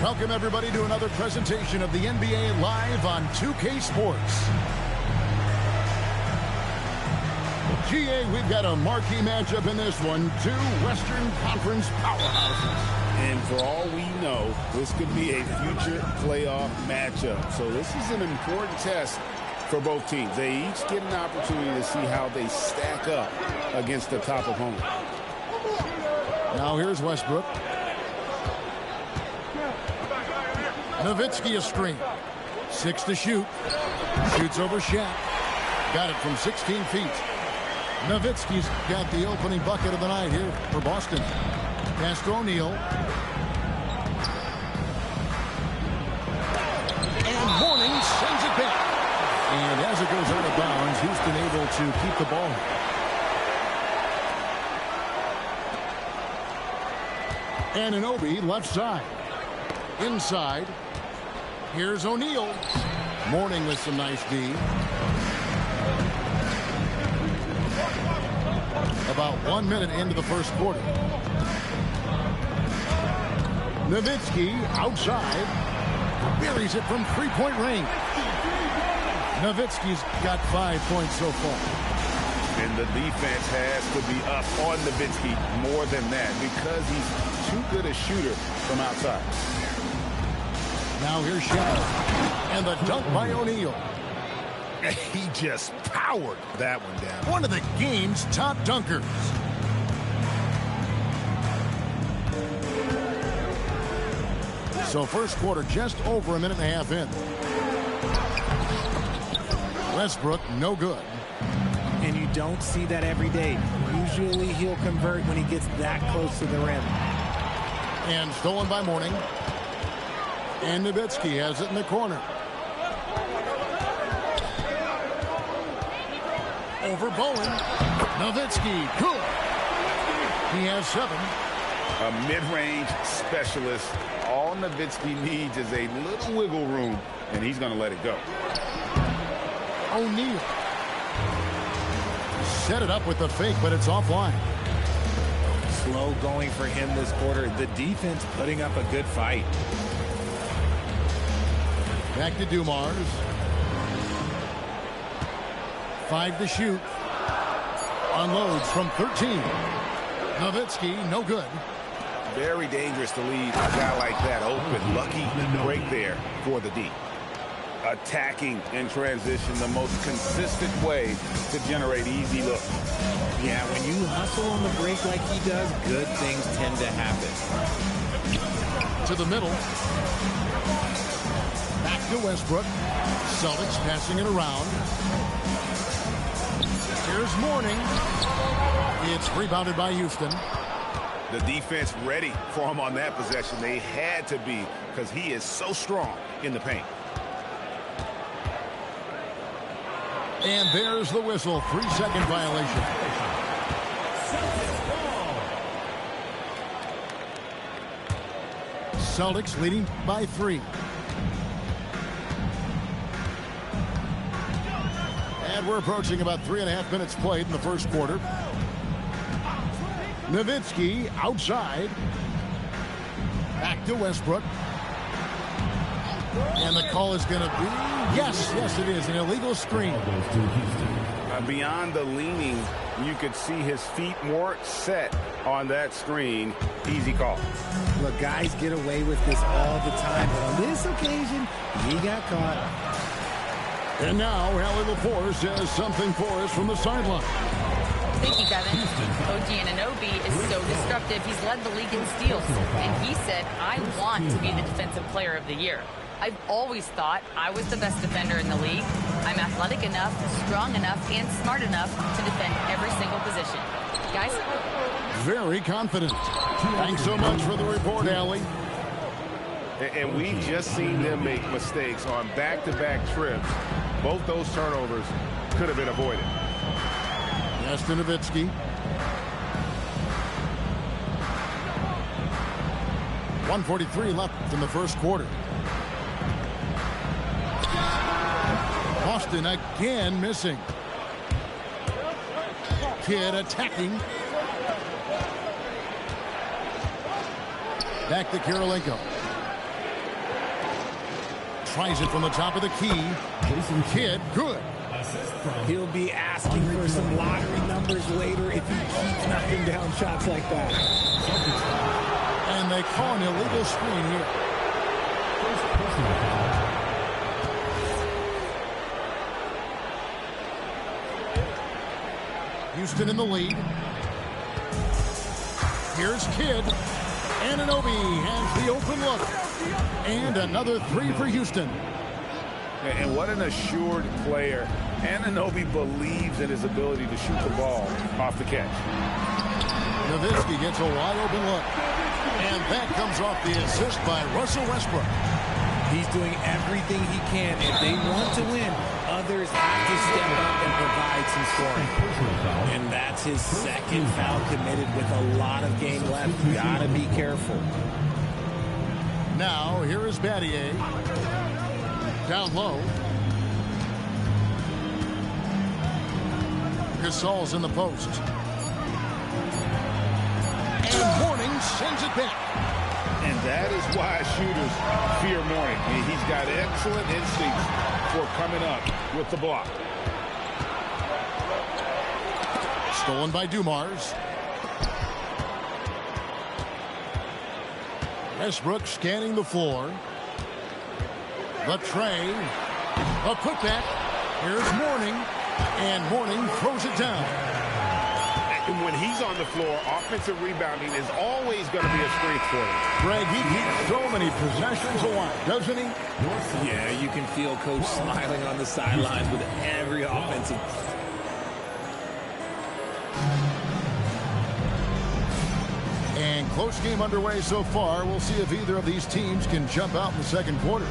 Welcome, everybody, to another presentation of the NBA Live on 2K Sports. GA, we've got a marquee matchup in this one. Two Western Conference powerhouses. And for all we know, this could be a future playoff matchup. So this is an important test for both teams. They each get an opportunity to see how they stack up against the top opponent. Now here's Westbrook. Nowitzki a screen. 6 to shoot. Shoots over Shaq. Got it from 16 feet. Nowitzki's got the opening bucket of the night here for Boston. Pass to O'Neal. And Mourning sends it back. And as it goes out of bounds, Houston able to keep the ball. Anunoby left side. Inside. Here's O'Neal. Mourning with some nice D. About 1 minute into the first quarter. Nowitzki outside. Buries it from three-point range. Nowitzki's got 5 points so far. And the defense has to be up on Nowitzki more than that because he's too good a shooter from outside. Now here's Shaq. And the dunk by O'Neal. He just powered that one down. One of the game's top dunkers. So first quarter just over a minute and a half in. Westbrook no good. And you don't see that every day. Usually he'll convert when he gets that close to the rim. And stolen by Mourning. And Nowitzki has it in the corner. Over Bowen. Nowitzki, cool. He has 7. A mid-range specialist. All Nowitzki needs is a little wiggle room, and he's going to let it go. O'Neal. Set it up with the fake, but it's offline. Slow going for him this quarter. The defense putting up a good fight. Back to Dumars. 5 to shoot. Unloads from 13. Nowitzki, no good. Very dangerous to leave a guy like that open. Lucky break there for the D. Attacking in transition, the most consistent way to generate easy looks. Yeah, when you hustle on the break like he does, good things tend to happen. To the middle. Back to Westbrook. Celtics passing it around. Here's Mourning. It's rebounded by Houston. The defense ready for him on that possession. They had to be because he is so strong in the paint. And there's the whistle. 3-second violation. Celtics leading by 3. And we're approaching about 3.5 minutes played in the first quarter. Nowitzki outside. Back to Westbrook. And the call is going to be, yes, it is, an illegal screen. Beyond the leaning, you could see his feet weren't set on that screen. Easy call. Look, guys get away with this all the time, but on this occasion, he got caught. And now, Allie LaForce says something for us from the sideline. Thank you, Kevin. OG Anunoby is so disruptive. He's led the league in steals. And he said, I want to be the defensive player of the year. I've always thought I was the best defender in the league. I'm athletic enough, strong enough, and smart enough to defend every single position. Guys? Very confident. Thanks so much for the report, Allie. And we've just seen them make mistakes on back-to-back trips. Both those turnovers could have been avoided. Yes, to Nowitzki. 1:43 left in the first quarter. Boston again missing. Kidd attacking. Back to Kirilenko. Tries it from the top of the key. Kidd, good. He'll be asking for some lottery numbers later if he keeps knocking down shots like that. And they call an illegal screen here. Houston in the lead. Here's Kidd. Anunoby has the open look. And another three for Houston. And what an assured player. Anunoby believes in his ability to shoot the ball off the catch. Nowitzki gets a wide open look. And that comes off the assist by Russell Westbrook. He's doing everything he can. If they want to win, others have to step up and provide some scoring. And that's his second foul committed with a lot of game left. Gotta be careful. Now, here is Battier. Down low. Gasol's in the post. And Mourning sends it back. And that is why shooters fear Mourning. He's got excellent instincts for coming up with the block. Stolen by Dumars. Westbrook scanning the floor. The tray. A putback. Here's Mourning. And Mourning throws it down. And when he's on the floor, offensive rebounding is always going to be a strength for him. Greg, he keeps so many possessions alive, doesn't he? Yeah, you can feel Coach smiling on the sidelines with every offensive. And close game underway so far. We'll see if either of these teams can jump out in the second quarter.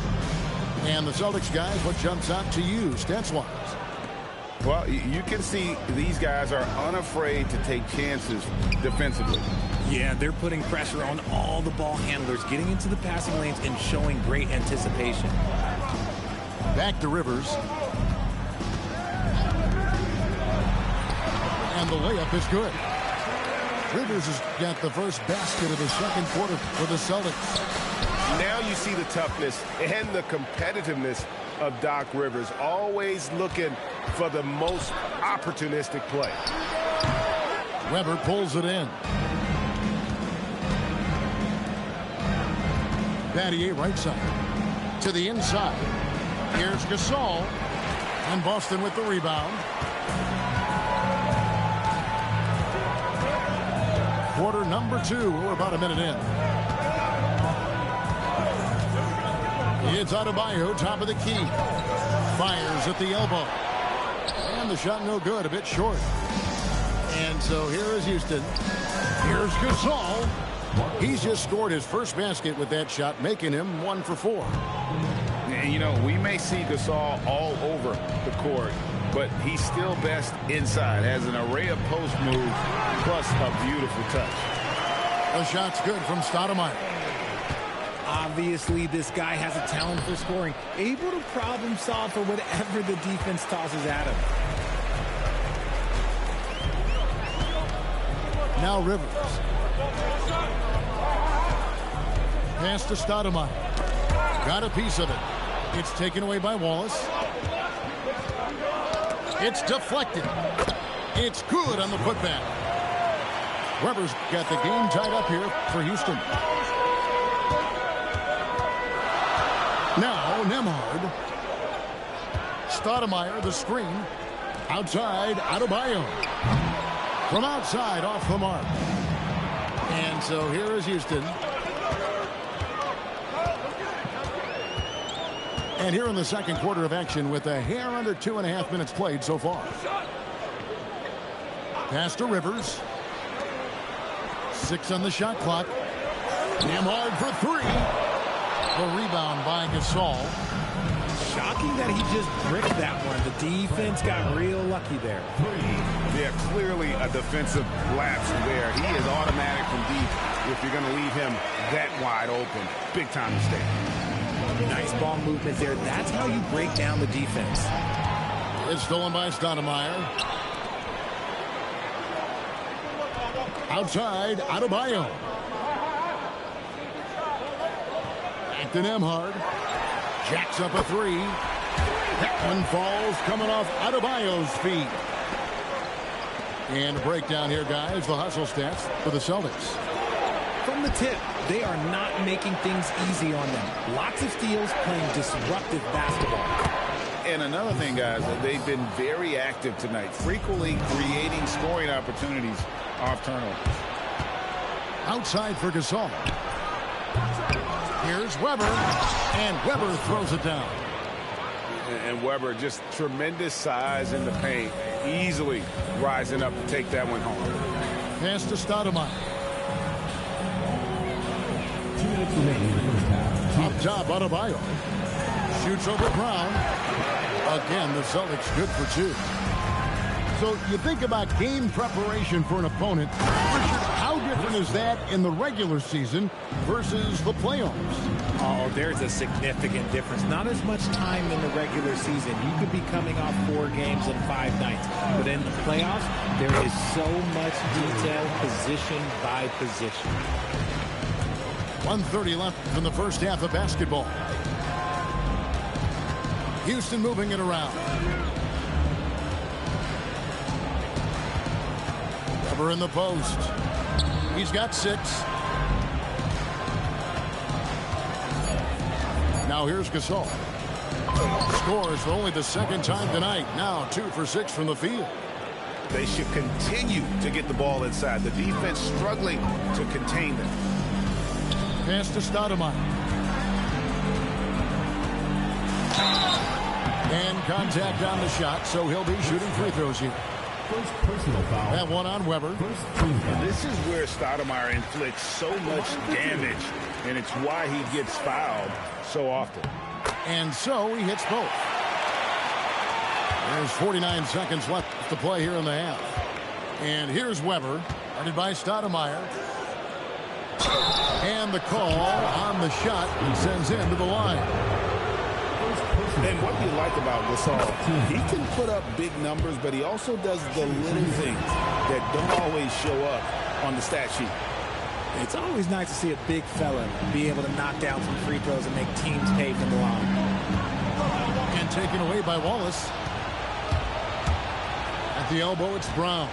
And the Celtics guys, what jumps out to you, stats-wise? Well, you can see these guys are unafraid to take chances defensively. Yeah, they're putting pressure on all the ball handlers, getting into the passing lanes and showing great anticipation. Back to Rivers. And the layup is good. Rivers has got the first basket of the second quarter for the Celtics. Now you see the toughness and the competitiveness of Doc Rivers, always looking for the most opportunistic play. Weber pulls it in. Battier right side. To the inside. Here's Gasol. And Boston with the rebound. Quarter number 2. We're about a minute in. It's Adebayo, top of the key. Fires at the elbow. And the shot no good, a bit short. And so here is Houston. Here's Gasol. He's just scored his first basket with that shot, making him 1 for 4. And, you know, we may see Gasol all over the court, but he's still best inside. Has an array of post moves, plus a beautiful touch. The shot's good from Stoudemire. Obviously, this guy has a talent for scoring, able to problem solve for whatever the defense tosses at him. Now Rivers. Pass to Stoudemire. Got a piece of it. It's taken away by Wallace. It's deflected. It's good on the putback. Weber's got the game tied up here for Houston. Now Nembhard. Stoudemire, the screen. Outside, Adebayo. From outside, off the mark. And so here is Houston. And here in the second quarter of action with a hair under 2.5 minutes played so far. Pass to Rivers. 6 on the shot clock. Nembhard for 3. The rebound by Gasol. Shocking that he just bricked that one. The defense got real lucky there. Yeah, clearly a defensive lapse there. He is automatic from deep if you're going to leave him that wide open. Big time mistake. Nice ball movement there. That's how you break down the defense. It's stolen by Stoudemire. Outside, Adebayo. Back to Nembhard. Jacks up a three. That one falls coming off Adebayo's feet. And a breakdown here, guys. The hustle stats for the Celtics. From the tip, they are not making things easy on them. Lots of steals, playing disruptive basketball. And another thing, guys, they've been very active tonight, frequently creating scoring opportunities off turnovers. Outside for Gasol. Here's Weber, and Weber throws it down. And Weber, just tremendous size in the paint, easily rising up to take that one home. Pass to Stoudemire. 2 minutes remaining in the first half. Up top, Adebayo. Shoots over Brown. Again, the Celtics good for two. So you think about game preparation for an opponent. Richard, how different is that in the regular season versus the playoffs? Oh, there's a significant difference. Not as much time in the regular season. You could be coming off 4 games in 5 nights. But in the playoffs, there is so much detail, position by position. 1:30 left in the first half of basketball. Houston moving it around. Weber in the post. He's got 6. Now here's Gasol. Scores for only the second time tonight. Now 2 for 6 from the field. They should continue to get the ball inside. The defense struggling to contain them. Pass to Stoudemire. And contact on the shot, so he'll be shooting free throws here. First personal foul. That one on Weber. First team foul. This is where Stoudemire inflicts so much damage, and it's why he gets fouled so often. And so he hits both. There's 49 seconds left to play here in the half. And here's Weber, guarded by Stoudemire. And the call on the shot sends him to the line. And what you like about Gasol, he can put up big numbers, but he also does the little things that don't always show up on the stat sheet. It's always nice to see a big fella be able to knock down some free throws and make teams pay from the line. And taken away by Wallace. At the elbow, it's Brown.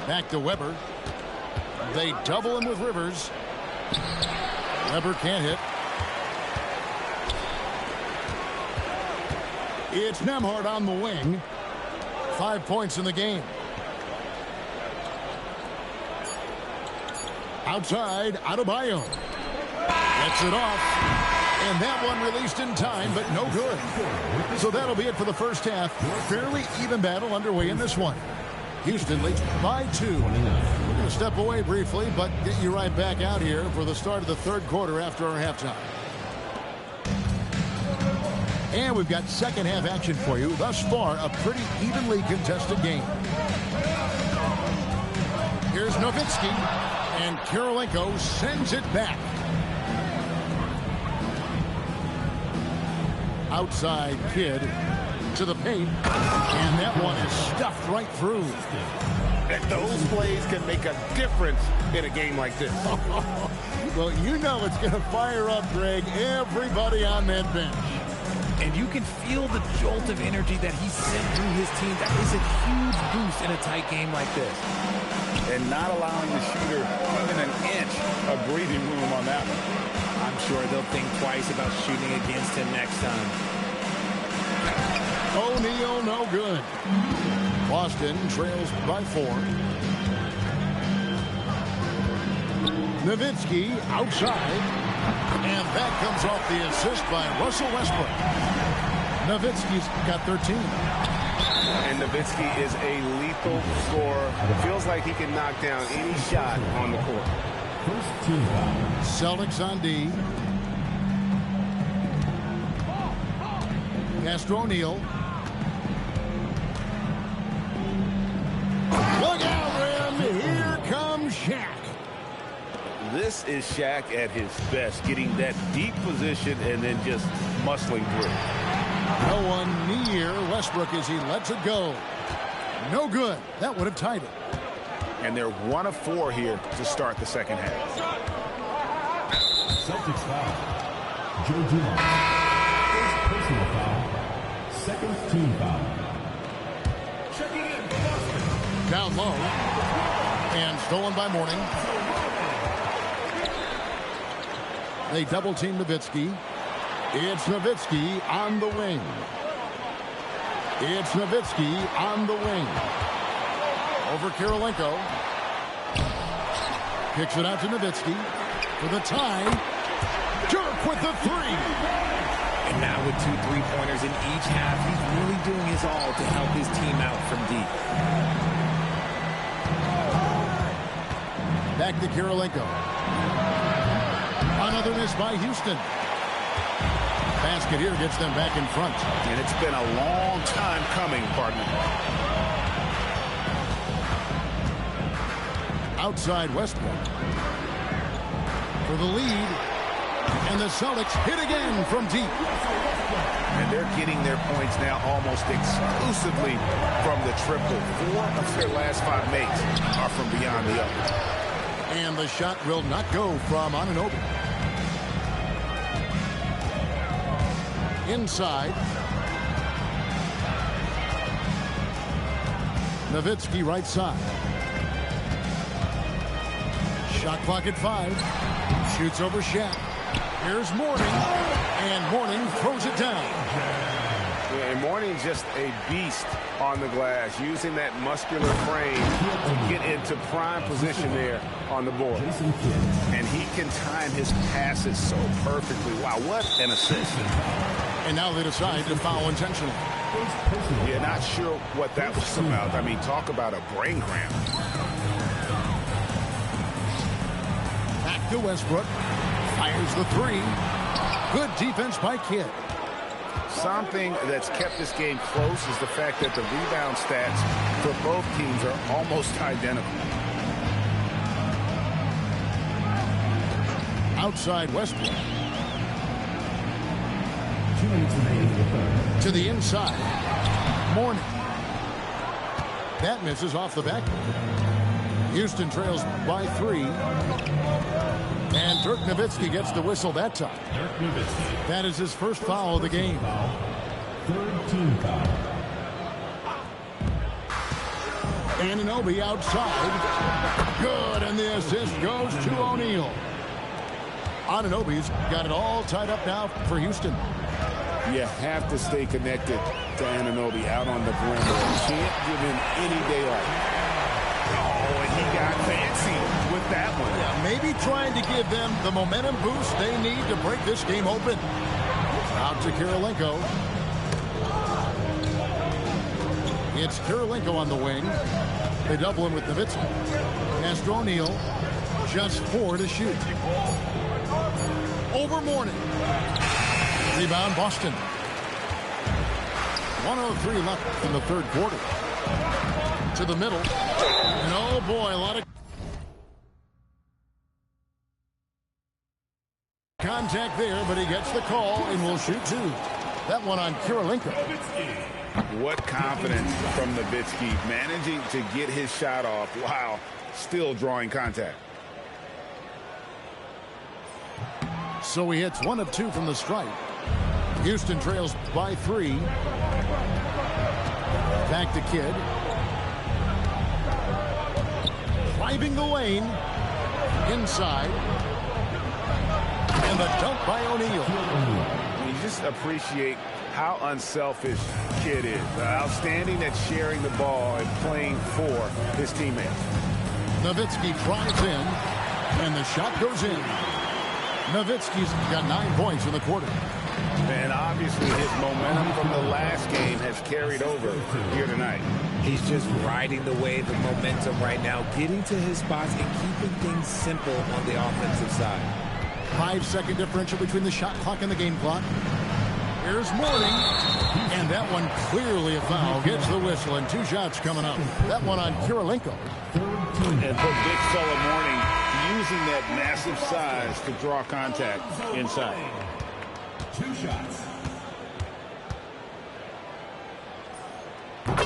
Back to Weber. They double him with Rivers. Weber can't hit. It's Nembhard on the wing. 5 points in the game. Outside, Adebayo. Gets it off. And that one released in time, but no good. So that'll be it for the first half. Fairly even battle underway in this one. Houston leads by 2. We're going to step away briefly, but get you right back out here for the start of the third quarter after our halftime. And we've got second half action for you. Thus far, a pretty evenly contested game. Here's Nowitzki, and Kirilenko sends it back. Outside Kidd to the paint, and that one is stuffed right through. And those plays can make a difference in a game like this. Well, you know it's going to fire up, Greg, everybody on that bench. And you can feel the jolt of energy that he sent through his team. That is a huge boost in a tight game like this. And not allowing the shooter even an inch of breathing room on that one. I'm sure they'll think twice about shooting against him next time. O'Neal, no good. Boston trails by 4. Nowitzki outside. And that comes off the assist by Russell Westbrook. Nowitzki's got 13. And Nowitzki is a lethal scorer. It feels like he can knock down any shot on the court. First team foul. Celtics on D. Castro O'Neal. Look out, Rim. Here comes Shaq. This is Shaq at his best, getting that deep position and then just muscling through. No one near Westbrook as he lets it go. No good. That would have tied it. And they're 1 of 4 here to start the second half. Celtics foul. Joe Dumars. First personal foul. Second team foul. Checking in, Boston. Down low. And stolen by Mourning. They double team Nowitzki. It's Nowitzki on the wing. It's Nowitzki on the wing. Over Kirilenko. Kicks it out to Nowitzki for the tie. Dirk with the 3. And now with 2 3-pointers in each half, he's really doing his all to help his team out from deep. Back to Kirilenko. Another miss by Houston. Basket here gets them back in front. And it's been a long time coming, partner. Outside Westbrook. For the lead. And the Celtics hit again from deep. And they're getting their points now almost exclusively from the triple. 4 of their last 5 makes are from beyond the arc. And the shot will not go from Anunoby. Inside. Nowitzki right side. Shot clock at 5. Shoots over Shaq. Here's Mourning. And Mourning throws it down. Yeah, and Mourning's just a beast on the glass, using that muscular frame to get into prime position there on the board. And he can time his passes so perfectly. Wow, what an assist. And now they decide to foul intentionally. Yeah, not sure what that was about. I mean, talk about a brain cramp. Back to Westbrook. Fires the 3. Good defense by Kidd. Something that's kept this game close is the fact that the rebound stats for both teams are almost identical. Outside Westbrook. 2 minutes remaining in the third. To the inside. Mourning. That misses off the back. Houston trails by 3. And Dirk Nowitzki gets the whistle that time. Dirk Nowitzki. That is his first foul of the game. Third team foul. Anunoby outside. Good, and the assist goes to O'Neal. Anunoby's got it all tied up now for Houston. You have to stay connected to Anunoby out on the perimeter. Can't give him any daylight. Oh, and he got fancy with that one. Maybe trying to give them the momentum boost they need to break this game open. Out to Kirilenko. It's Kirilenko on the wing. They double him with Nowitzki. Pass to O'Neal. Just 4 to shoot. Over Mourning. Rebound Boston. 1:03 left in the third quarter. To the middle. And oh boy, a lot of contact there, but he gets the call and will shoot 2. That one on Kirilenko. What confidence from Nowitzki, managing to get his shot off while still drawing contact. So he hits 1 of 2 from the stripe. Houston trails by 3. Back to Kidd. Driving the lane. Inside. And the dunk by O'Neal. You just appreciate how unselfish Kidd is. Outstanding at sharing the ball and playing for his teammates. Nowitzki drives in. And the shot goes in. Nowitzki's got 9 points in the quarter. And obviously his momentum from the last game has carried over here tonight. He's just riding the wave of momentum right now, getting to his spots and keeping things simple on the offensive side. 5-second differential between the shot clock and the game clock. Here's Mourning. And that one clearly a foul. Gets the whistle and 2 shots coming up. That one on Kirilenko. And for big fella Mourning, using that massive size to draw contact inside. 2 shots.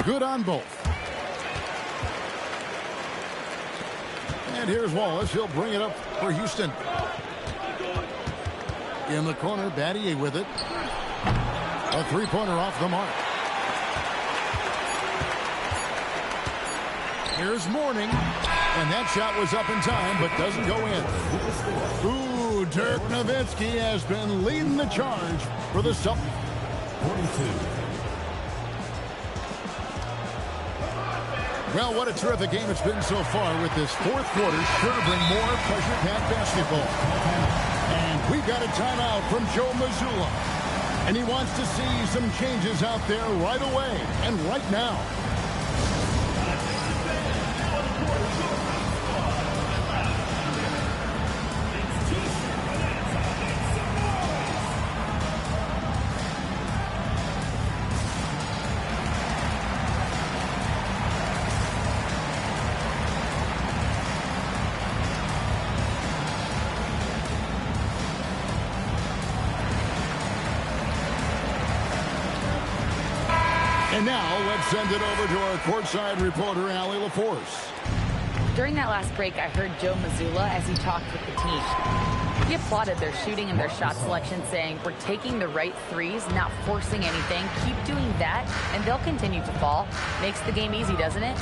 Good on both. And here's Wallace. He'll bring it up for Houston. In the corner, Battier with it. A three-pointer off the mark. Here's Mourning. And that shot was up in time, but doesn't go in. Ooh, Dirk Nowitzki has been leading the charge for the Celtics. 42. Well, what a terrific game it's been so far with this fourth quarter. Sure to bring more pressure-packed basketball. And we've got a timeout from Joe Mazzulla. And he wants to see some changes out there right away and right now. And now, let's send it over to our courtside reporter, Allie LaForce. During that last break, I heard Joe Mazzulla as he talked with the team. He applauded their shooting and their shot selection, saying, we're taking the right threes, not forcing anything. Keep doing that, and they'll continue to fall. Makes the game easy, doesn't it?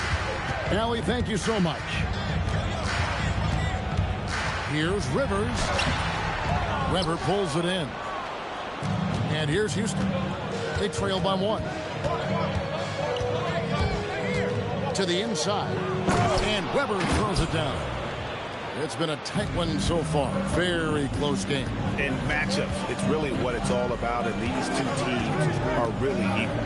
Allie, thank you so much. Here's Rivers. Weber pulls it in. And here's Houston. They trail by one. To the inside. And Weber throws it down. It's been a tight one so far. Very close game. In matchups, it's really what it's all about, and these two teams are really equal.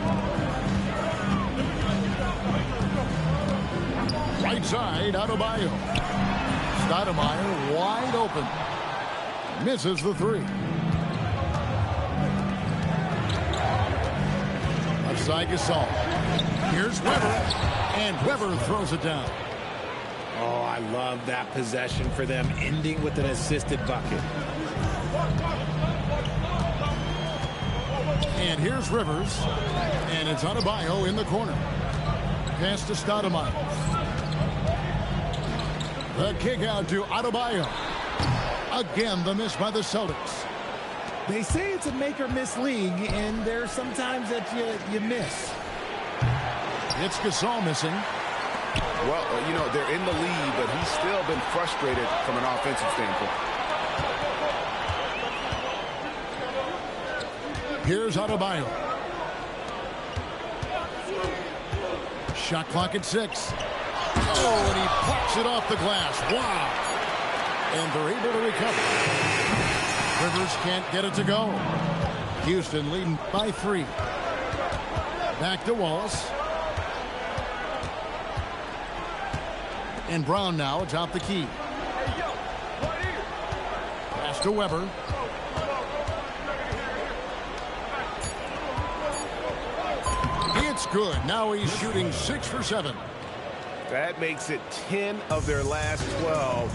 Right side, Adebayo. Stoudemire wide open. Misses the three. Outside Gasol. Here's Weber. And Weber throws it down. Oh, I love that possession for them, ending with an assisted bucket. And here's Rivers. And it's Adebayo in the corner. Pass to Stoudemire. The kick out to Adebayo. Again, the miss by the Celtics. They say it's a make-or-miss league, and there's sometimes that you miss. It's Gasol missing. Well, you know, they're in the lead, but he's still been frustrated from an offensive standpoint. Here's Adebayo. Shot clock at 6. Oh, and he pops it off the glass. Wow. And they're able to recover. Rivers can't get it to go. Houston leading by 3. Back to Wallace. And Brown now atop the key. Pass to Weber. It's good. Now he's shooting 6 for 7. That makes it 10 of their last 12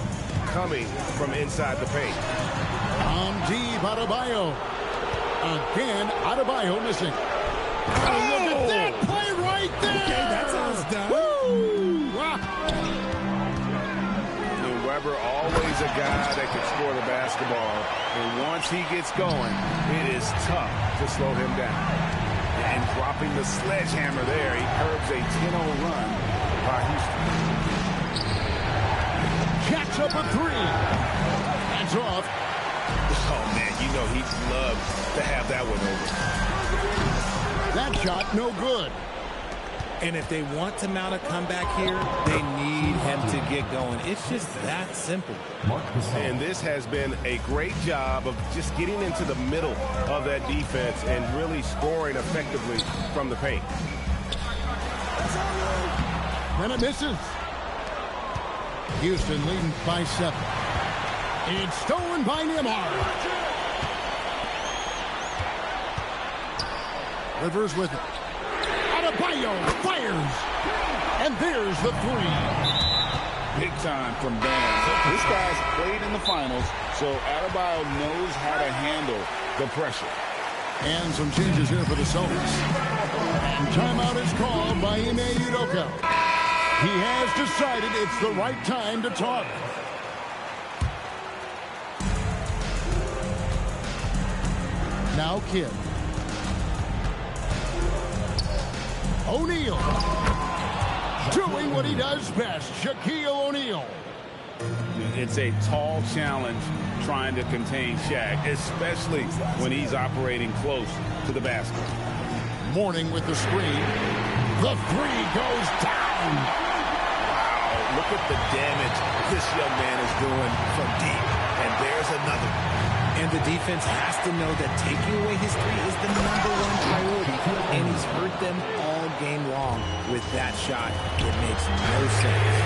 coming from inside the paint. Deep, Adebayo. Again, Adebayo missing. Oh, look at that play right there. Okay, that's how it's done. Woo! Wow. And Weber, always a guy that can score the basketball. And once he gets going, it is tough to slow him down. And dropping the sledgehammer there, he curbs a 10-0 run by Houston. Jacks up a 3. Hands off. Oh, man, you know he'd love to have that one over. That shot, no good. And if they want to mount a comeback here, they need him to get going. It's just that simple. And this has been a great job of just getting into the middle of that defense and really scoring effectively from the paint. And it misses. Houston leading by 7. It's stolen by Nembhard. Rivers with it. Adebayo fires. And there's the 3. Big time from Bam. This guy's played in the finals, so Adebayo knows how to handle the pressure. And some changes here for the Celtics. And timeout is called by Ime Udoka. He has decided it's the right time to talk. Now Kidd. O'Neal. Doing what he does best, Shaquille O'Neal. It's a tall challenge trying to contain Shaq, especially when he's operating close to the basket. Mourning with the screen. The three goes down. Wow, look at the damage this young man is doing from deep. And there's another. And the defense has to know that taking away his three is the #1 priority. And he's hurt them all game long with that shot. It makes no sense.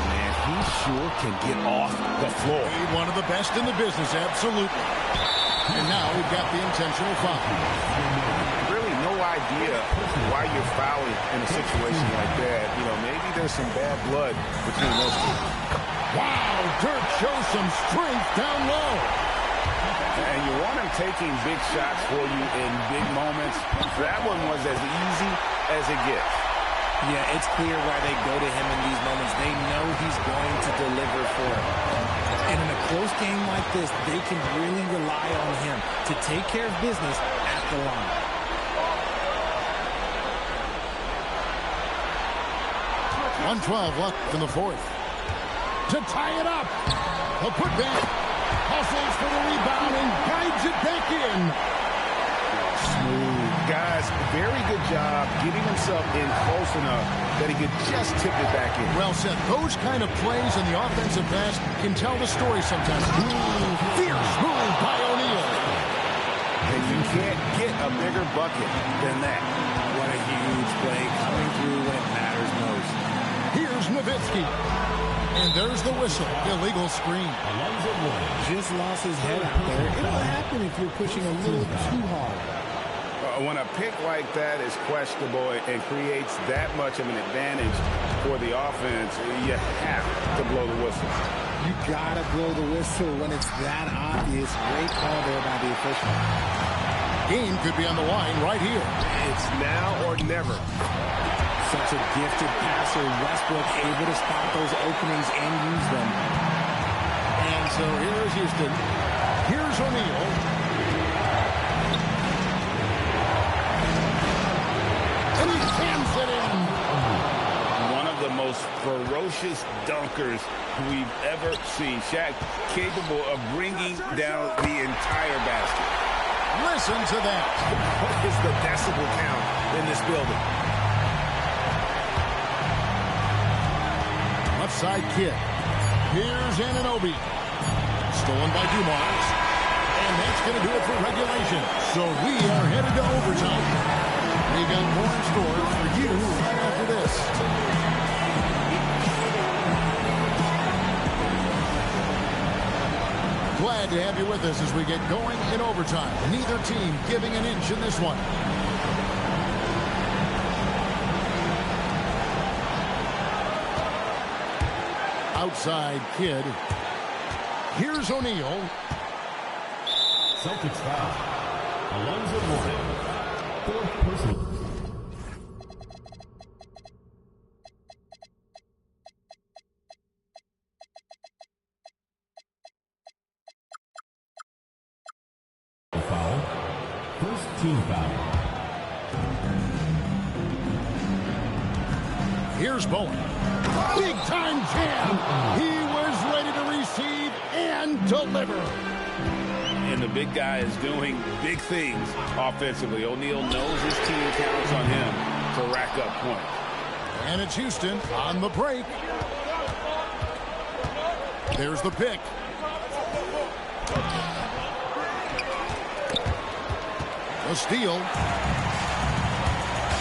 Man, he sure can get off the floor. One of the best in the business, absolutely. And now we've got the intentional foul. Really no idea why you're fouling in a situation like that. You know, maybe there's some bad blood between those two. Wow, Dirk shows some strength down low. And you want him taking big shots for you in big moments. That one was as easy as it gets. Yeah, it's clear why they go to him in these moments. They know he's going to deliver for them. And in a close game like this, they can really rely on him to take care of business at the line. .112 left in the fourth. To tie it up. A putback. Hustles for the rebound and guides it back in. Smooth. Guys, very good job getting himself in close enough that he could just tip it back in. Well said. Those kind of plays in the offensive pass can tell the story sometimes. Fierce move by O'Neal. And you can't get a bigger bucket than that. What a huge play coming through when it matters most. Here's Nowitzki. And there's the whistle. Illegal screen. Just lost his head out there. It'll happen if you're pushing a little too hard. When a pick like that is questionable and creates that much of an advantage for the offense, you have to blow the whistle. You gotta blow the whistle when it's that obvious. Great call there by the official. Game could be on the line right here. It's now or never. Such a gifted passer. Westbrook able to spot those openings and use them. And so here's Houston. Here's O'Neal. And he cans it in. One of the most ferocious dunkers we've ever seen. Shaq capable of bringing down the entire basket. Listen to that. What is the decibel count in this building? Left side Kidd. Here's Anunoby. Stolen by Dumars. And that's going to do it for regulation. So we are headed to overtime. We got more in store for you right after this. Glad to have you with us as we get going in overtime. Neither team giving an inch in this one. Outside Kidd. Here's O'Neal. Celtics foul. Alonzo Mourning. Fourth personal. Foul. First team foul. Here's Bowen. Big time jam. He was ready to receive and deliver. And the big guy is doing big things offensively. O'Neal knows his team counts on him to rack up points. And it's Houston on the break. There's the pick. The steal.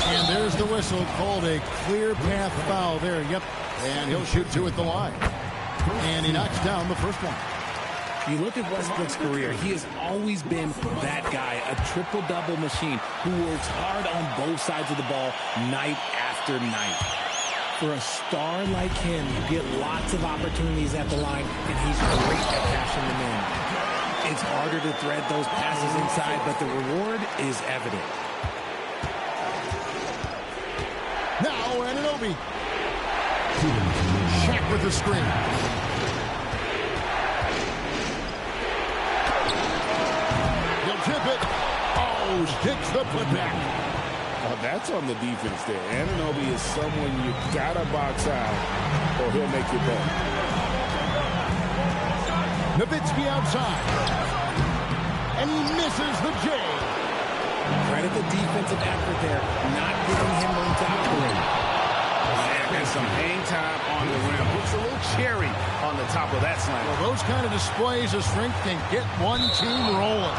And there's the whistle, called a clear path foul there. Yep. And he'll shoot two at the line. And he knocks down the first one. You look at Westbrook's career, he has always been that guy, a triple-double machine who works hard on both sides of the ball night after night. For a star like him, you get lots of opportunities at the line, and he's great at cashing them in. It's harder to thread those passes inside, but the reward is evident. Now Anunoby. Shaq with the screen. He'll tip it. Oh, sticks the putback. Oh, that's on the defense there. Anunoby is someone you gotta box out or he'll make you pay. Nowitzki outside. And he misses the J. Credit the defensive effort there, not giving him room to operate. And some hang time on the rim. Puts a little cherry on the top of that slam. Well, those kind of displays of strength can get one team rolling.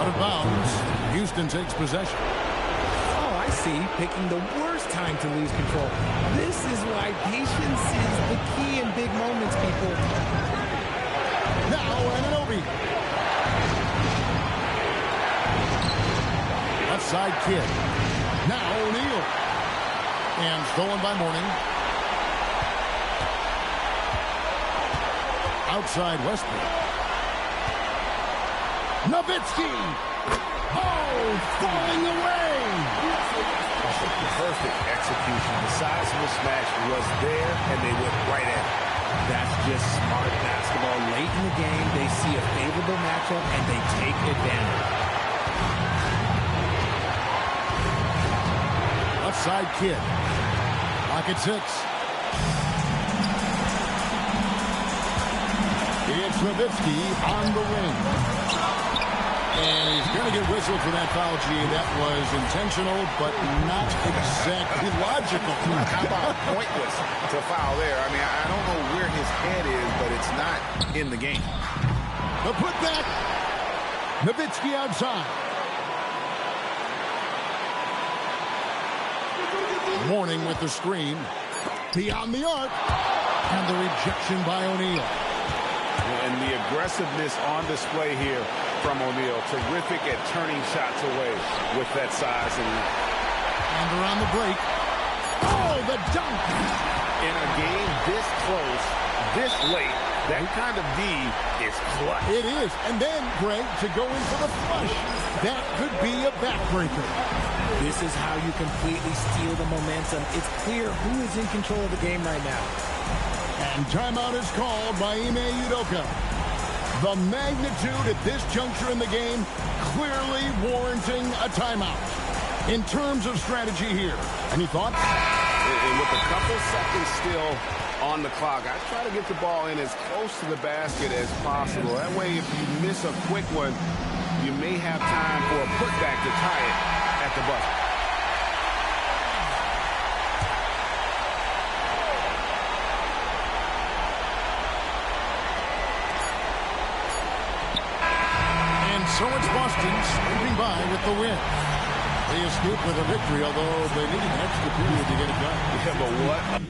Out of bounds. Houston takes possession. Oh, I see. Picking the worst time to lose control. This is why patience is the key in big moments, people. Now Anunoby. Outside Kidd. Now O'Neal. And stolen by Mourning. Outside Westbrook. Nowitzki. Oh, falling away. Perfect execution. The size mismatch was there, and they went right at it. That's just smart basketball. Late in the game, they see a favorable matchup, and they take advantage. Outside Kidd. Pocket 6. It's Nowitzki on the wing. And he's going to get whistled for that foul, G. That was intentional, but not exactly logical. How about pointless to foul there? I mean, I don't know where his head is, but it's not in the game. The putback. Nowitzki outside. Mourning with the screen. Beyond the arc. And the rejection by O'Neal. And the aggressiveness on display here from O'Neal. Terrific at turning shots away with that size. And around the break. Oh, the dunk. In a game this close, this late, that kind of D is clutch. It is. And then, Greg, to go in for the flush. That could be a backbreaker. This is how you completely steal the momentum. It's clear who is in control of the game right now. And timeout is called by Ime Udoka. The magnitude at this juncture in the game clearly warranting a timeout. In terms of strategy here, any thoughts? And with a couple seconds still on the clock, I try to get the ball in as close to the basket as possible. That way, if you miss a quick one, you may have time for a putback to tie it at the buzzer. And so it's Boston scraping by with the win. They escaped with a victory, although they needed an extra period to get it done. Yeah, but what